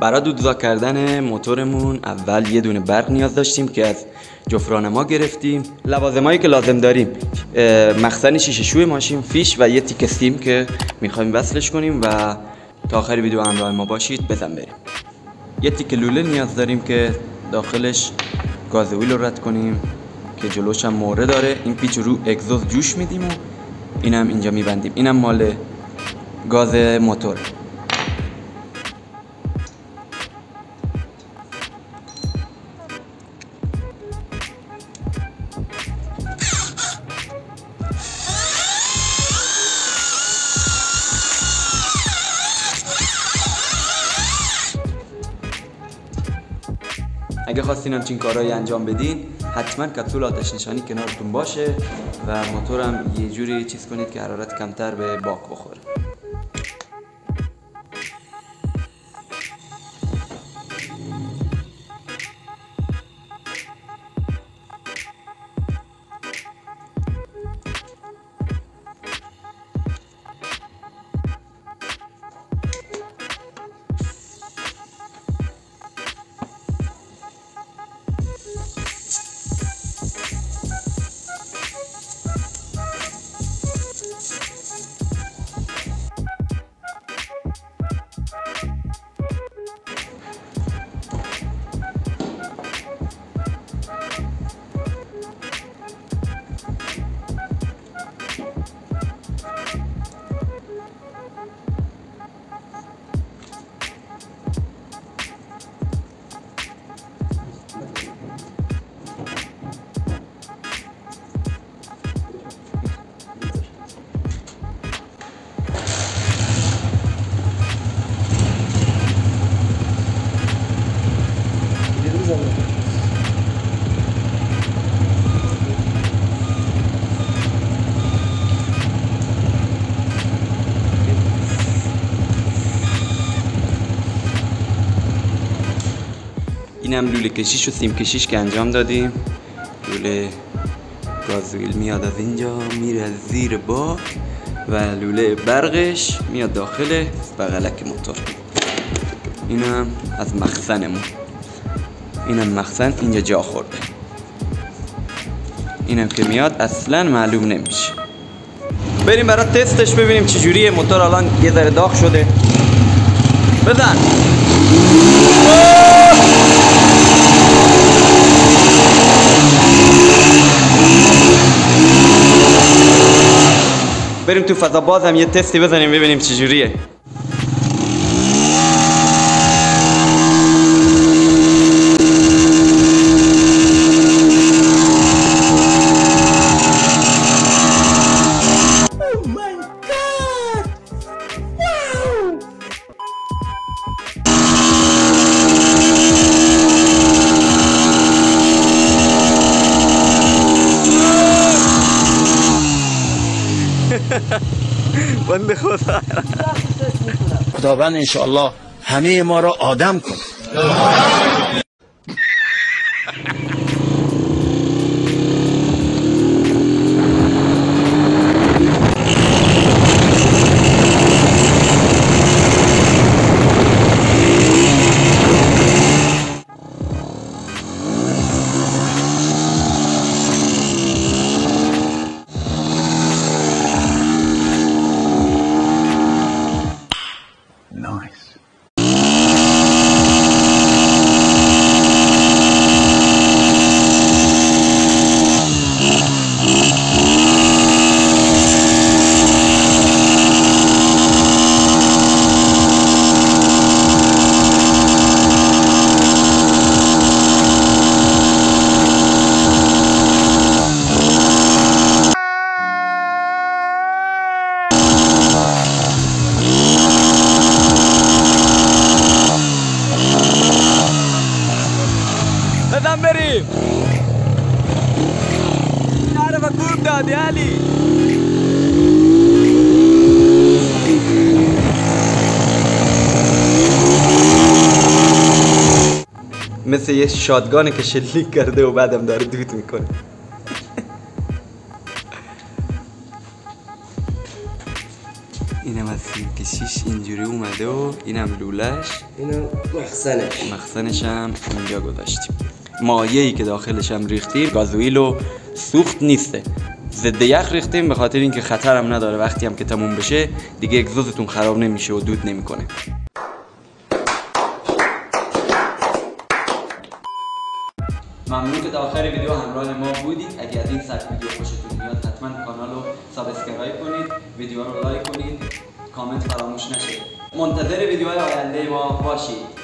برای دودزا کردن موتورمون اول یه دونه برق نیاز داشتیم که از جفران ما گرفتیم. لوازمایی که لازم داریم مخزن شیشه شوی ماشین، فیش و یه تیکه سیم که میخوایم وصلش کنیم و تا آخر ویدیو همراه ما باشید. بزن بریم. یه تیکه لوله نیاز داریم که داخلش گازوئیل رو رد کنیم که جلوش هم موره داره. این پیچ رو اگزوز جوش میدیم و اینم اینجا میبندیم. اینم مال گاز موتور. اگه خواستین همچین کارهایی انجام بدین حتما کپسول آتش نشانی کنارتون باشه و موتورم یه جوری چیز کنید که حرارت کمتر به باک بخوره. اینم لوله کشیش و سیم کشیش که انجام دادیم. لوله گازوئیل میاد از اینجا میره از زیر باک و لوله برقش میاد داخل بغلک موتور. اینم از مخزنمون. اینم مخزن اینجا جا خورده. اینم که میاد اصلا معلوم نمیشه. بریم برای تستش ببینیم چجوریه. موتور الان یه ذره داغ شده. بزن. بریم تو فضا باز هم یه تستی بزنیم ببینیم چجوریه. بنده خدا. خداوند انشاءالله همه ما را آدم کن. بزن بریم. نعرف کوب دادی علی. مثل یه شاتگانه که شلیک کرده و بعدم داره دود میکنه. اینم از سیم پیشیش اینجوری اومده و اینم لولش، اینم مخزنش هم اینجا گذاشتیم. مایعی که داخلش هم ریختیم گازوئیل و سوخت نیسته، ضد یخ ریختیم به خاطر اینکه خطر هم نداره، وقتی هم که تموم بشه دیگه اگزوزتون خراب نمیشه و دود نمیکنه. ممنون که تا آخر ویدیو همراه ما بودید. اگه از این سبک ویدیو خوشتون میاد حتما کانال رو سابسکرایب کنید، ویدیو رو لایک کنید، کامنت فراموش نشه. منتظر ویدیوهای آینده ما باشید.